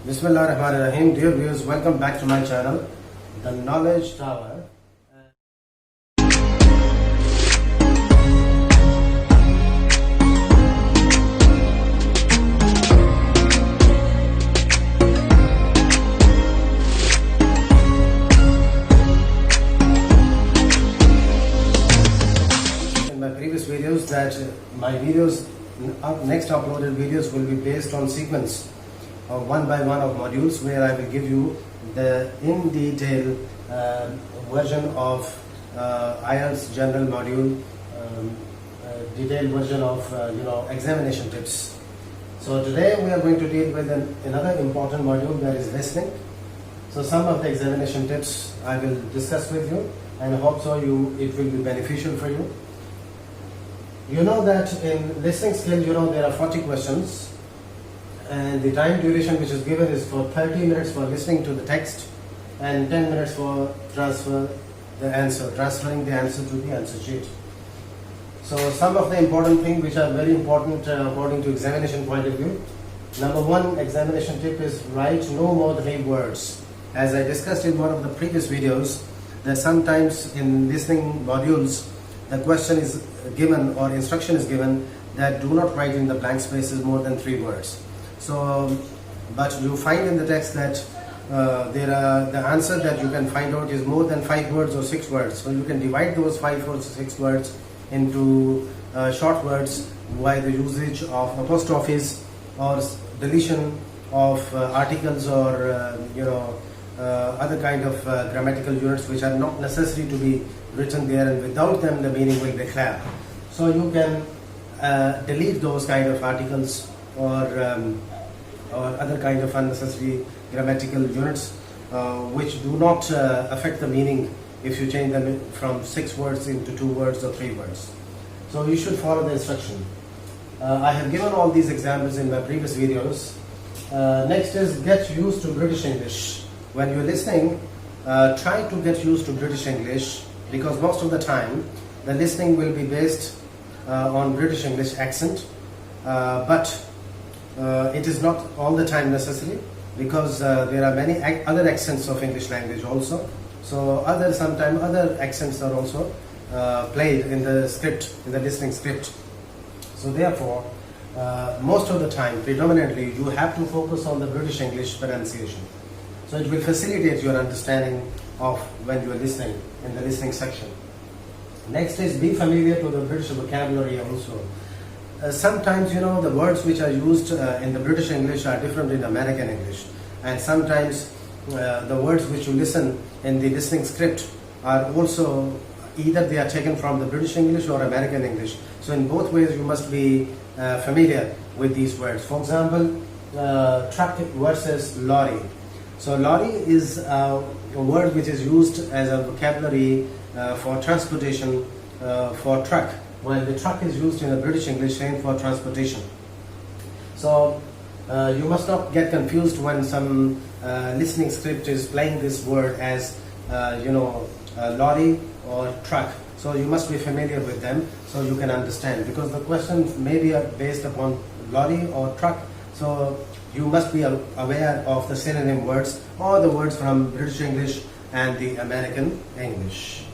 Bismillahirrahmanirrahim. Dear viewers, welcome back to my channel, The Knowledge Tower. In my previous videos that my videos, next uploaded videos will be based on sequence of one by one of modules, where I will give you the in detail version of IELTS general module, detailed version of examination tips. So today we are going to deal with another important module, that is listening. So some of the examination tips I will discuss with you, and I hope so it will be beneficial for you. You know that in listening skill, there are 40 questions, and the time duration which is given is for 30 minutes for listening to the text and 10 minutes for transferring the answer to the answer sheet. So some of the important things which are very important according to examination point of view. Number one examination tip is write no more than 8 words. As I discussed in one of the previous videos, that sometimes in listening modules the question is given or instruction is given that do not write in the blank spaces more than 3 words. So, but you find in the text that the answer that you can find out is more than 5 words or 6 words. So you can divide those 5 or 6 words into short words by the usage of apostrophes or deletion of articles or other kind of grammatical units which are not necessary to be written there, and without them the meaning will be clear. So you can delete those kind of articles or other kind of unnecessary grammatical units which do not affect the meaning if you change them from 6 words into 2 words or 3 words. So you should follow the instruction. I have given all these examples in my previous videos. Next is get used to British English. When you're listening, try to get used to British English, because most of the time the listening will be based on British English accent, but it is not all the time necessary, because there are many other accents of English language also. So sometimes other accents are also played in the script, in the listening script. So therefore, most of the time, predominantly, you have to focus on the British English pronunciation. So it will facilitate your understanding of when you are listening in the listening section. Next is be familiar to the British vocabulary also. Sometimes the words which are used in the British English are different in American English, and sometimes the words which you listen in the listening script are also either they are taken from the British English or American English. So in both ways you must be familiar with these words. For example, truck versus lorry. So lorry is a word which is used as a vocabulary for transportation for truck, while the truck is used in a British English same for transportation. So you must not get confused when some listening script is playing this word as lorry or truck. So you must be familiar with them so you can understand, because the questions may be based upon lorry or truck. So you must be aware of the synonym words or the words from British English and the American English.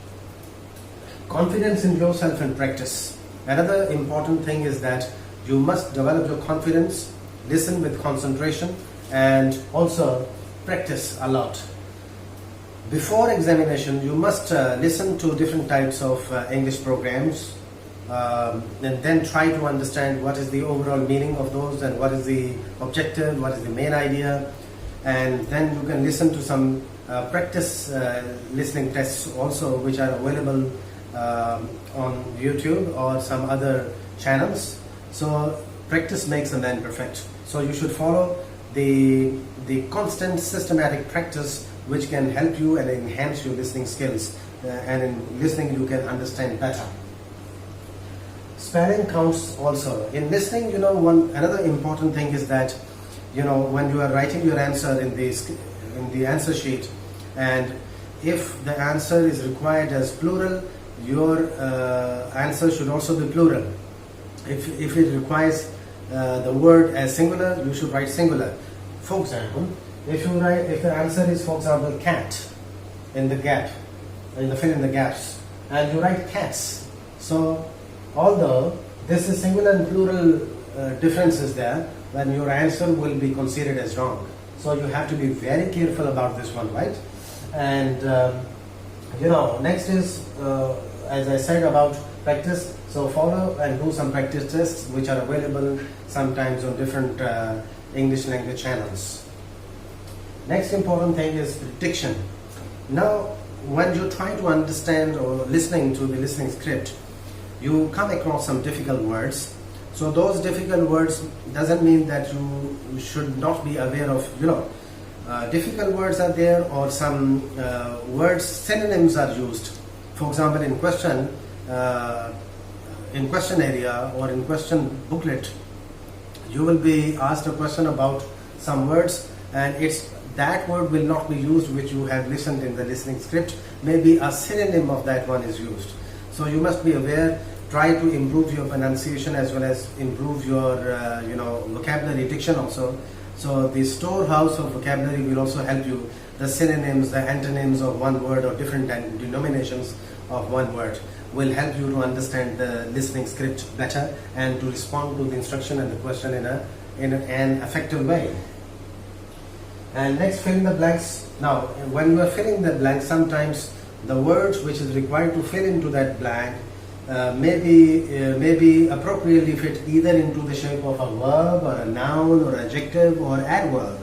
Confidence in yourself and practice. Another important thing is that you must develop your confidence, listen with concentration, and also practice a lot. Before examination, you must listen to different types of English programs, and then try to understand what is the overall meaning of those, and what is the objective, what is the main idea, and then you can listen to some practice listening tests also, which are available on YouTube or some other channels. So practice makes a man perfect. So you should follow the constant systematic practice which can help you and enhance your listening skills, and in listening you can understand better. Spelling counts also. In listening, another important thing is that when you are writing your answer in the answer sheet, and if the answer is required as plural, your answer should also be plural. If it requires the word as singular, you should write singular. For example, if the answer is, for example, cat in the gap, fill in the gaps, and you write cats. So although this is singular and plural differences there, then your answer will be considered as wrong. So you have to be very careful about this one, right? And next is, as I said, about practice. So follow and do some practice tests which are available sometimes on different English language channels. Next important thing is prediction. Now, when you try to understand or listening to the listening script, you come across some difficult words. So those difficult words doesn't mean that you should not be aware of, difficult words are there, or some words, synonyms are used. For example, in question area or in question booklet, you will be asked a question about some words, and that word will not be used which you have listened in the listening script. Maybe a synonym of that one is used. So you must be aware. Try to improve your pronunciation as well as improve your vocabulary diction also. So the storehouse of vocabulary will also help you. The synonyms, the antonyms of one word, or different denominations of one word will help you to understand the listening script better and to respond to the instruction and the question in an effective way. And next, fill in the blanks. Now, when you are filling the blanks, sometimes the words which is required to fill into that blank maybe appropriately fit either into the shape of a verb or a noun or adjective or adverb.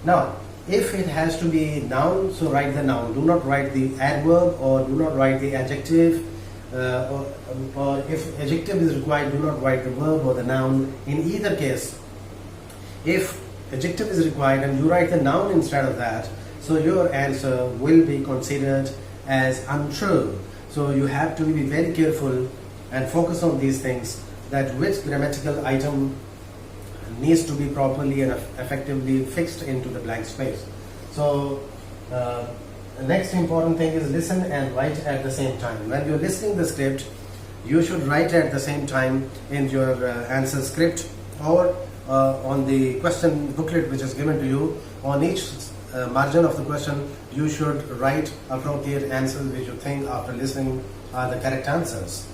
Now, if it has to be noun, so write the noun. Do not write the adverb, or do not write the adjective. Or if adjective is required, do not write the verb or the noun. In either case, if adjective is required and you write the noun instead of that, so your answer will be considered as untrue. So you have to be very careful and focus on these things, that which grammatical item needs to be properly and effectively fixed into the blank space. So the next important thing is listen and write at the same time. When you're listening the script, you should write at the same time in your answer script, or on the question booklet which is given to you. On each margin of the question, you should write appropriate answers which you think after listening are the correct answers.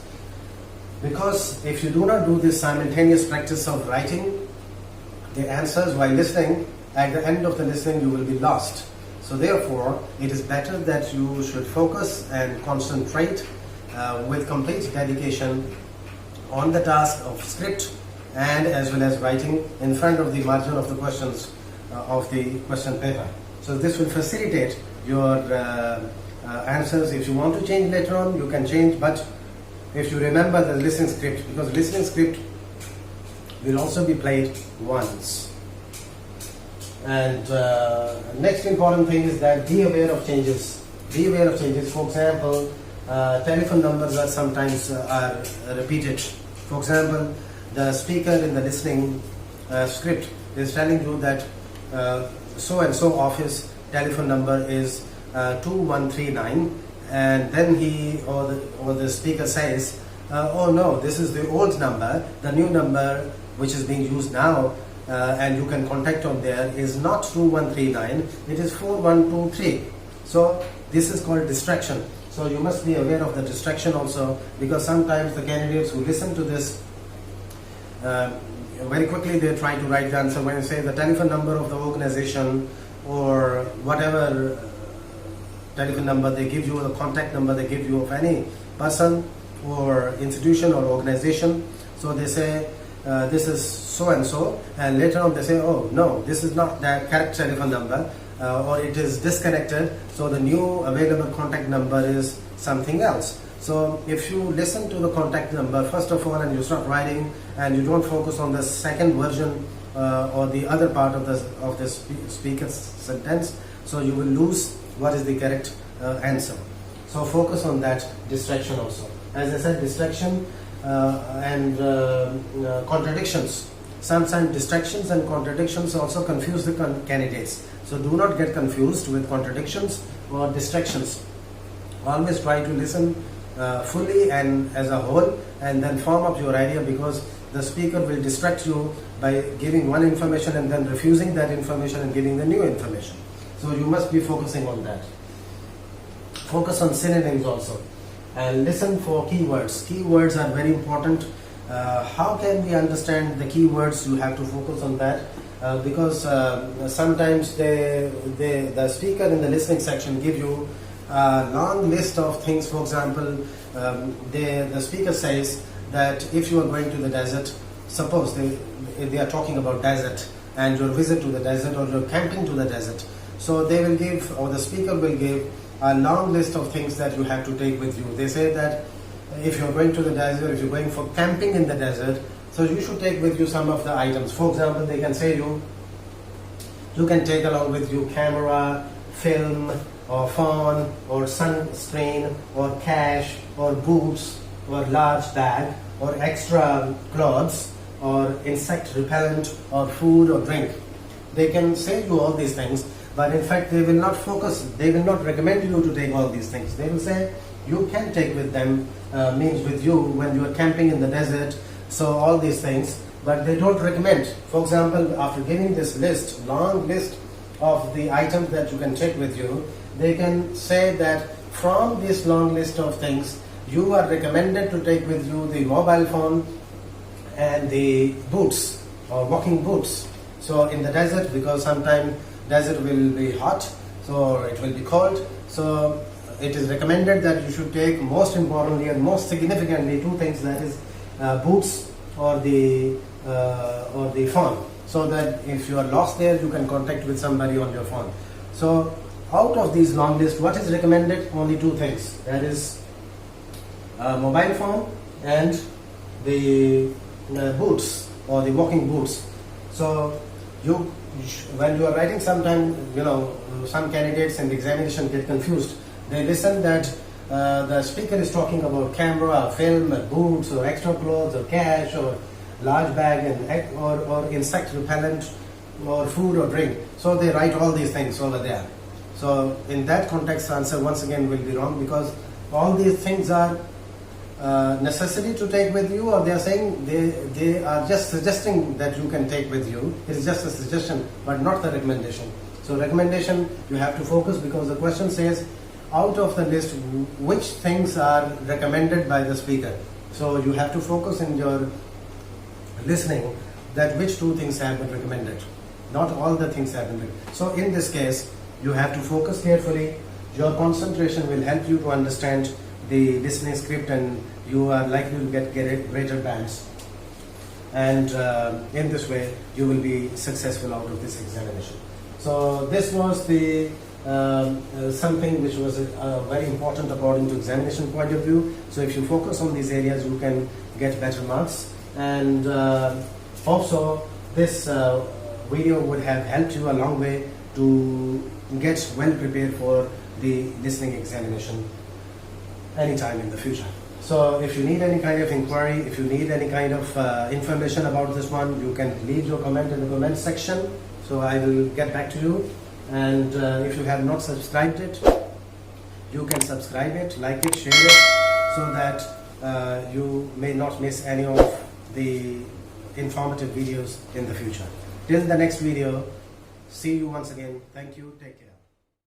Because if you do not do this simultaneous practice of writing the answers while listening, at the end of the listening you will be lost. So therefore, it is better that you should focus and concentrate with complete dedication on the task of script and as well as writing in front of the margin of the questions of the question paper. So this will facilitate your answers. If you want to change later on, you can change, but if you remember the listening script, because listening script will also be played once. And next important thing is that be aware of changes. Be aware of changes. For example, telephone numbers are sometimes are repeated. For example, the speaker in the listening script is telling you that so and so office telephone number is 2139, and then he or the speaker says, oh no, this is the old number. The new number which is being used now and you can contact on there is not 2139, it is 4123. So this is called distraction. So you must be aware of the distraction also, because sometimes the candidates who listen to this very quickly they try to write the answer. When you say the telephone number of the organization or whatever telephone number they give you, the contact number they give you of any person or institution or organization, so they say this is so and so, and later on they say, oh no, this is not that correct telephone number, or it is disconnected, so the new available contact number is something else. So if you listen to the contact number first of all and you start writing and you don't focus on the second version or the other part of the speaker's sentence, so you will lose what is the correct answer. So focus on that distraction also. As I said, distraction and contradictions. Sometimes distractions and contradictions also confuse the candidates. So do not get confused with contradictions or distractions. Always try to listen fully and as a whole, and then form up your idea, because the speaker will distract you by giving one information and then refusing that information and giving the new information. So you must be focusing on that. Focus on synonyms also, and listen for keywords. Keywords are very important. How can we understand the keywords? You have to focus on that, because sometimes the speaker in the listening section give you a long list of things. For example, the speaker says that if you are going to the desert, suppose they are talking about desert and your visit to the desert, or your camping to the desert. So they will give, or the speaker will give, a long list of things that you have to take with you. They say that if you're going to the desert, if you're going for camping in the desert, so you should take with you some of the items. For example, they can say you can take along with you camera, film, or phone, or sunscreen, or cash, or boots, or large bag, or extra clothes, or insect repellent, or food or drink. They can say you all these things, but in fact they will not focus, they will not recommend you to take all these things. They will say you can take with them, means with you when you are camping in the desert, so all these things, but they don't recommend. For example, after giving this list, long list of the items that you can take with you, they can say that from this long list of things, you are recommended to take with you the mobile phone and the boots, or walking boots. So in the desert, because sometimes desert will be hot, so it will be cold, so it is recommended that you should take, most importantly and most significantly, two things, that is boots or the phone, so that if you are lost there, you can contact with somebody on your phone. So out of these long list, what is recommended? Only two things, that is mobile phone and the boots, or the walking boots. So when you are writing, sometimes some candidates in the examination get confused. They listen that the speaker is talking about camera, film, boots, or extra clothes, or cash, or large bag, and or insect repellent, or food or drink. So they write all these things over there. So in that context, answer once again will be wrong, because all these things are necessary to take with you, or they are saying they are just suggesting that you can take with you. It is just a suggestion, but not the recommendation. So recommendation, you have to focus, because the question says out of the list which things are recommended by the speaker. So you have to focus in your listening that which two things have been recommended, not all the things have been recommended. So in this case, you have to focus carefully. Your concentration will help you to understand the listening script, and you are likely to get greater bands, and in this way you will be successful out of this examination. So this was the something which was very important according to examination point of view. So if you focus on these areas, you can get better marks, and also this video would have helped you a long way to get well prepared for the listening examination anytime in the future. So if you need any kind of inquiry, if you need any kind of information about this one, you can leave your comment in the comment section, so I will get back to you. And if you have not subscribed it, you can subscribe it, like it, share it, so that you may not miss any of the informative videos in the future. Till the next video, see you once again. Thank you, take care.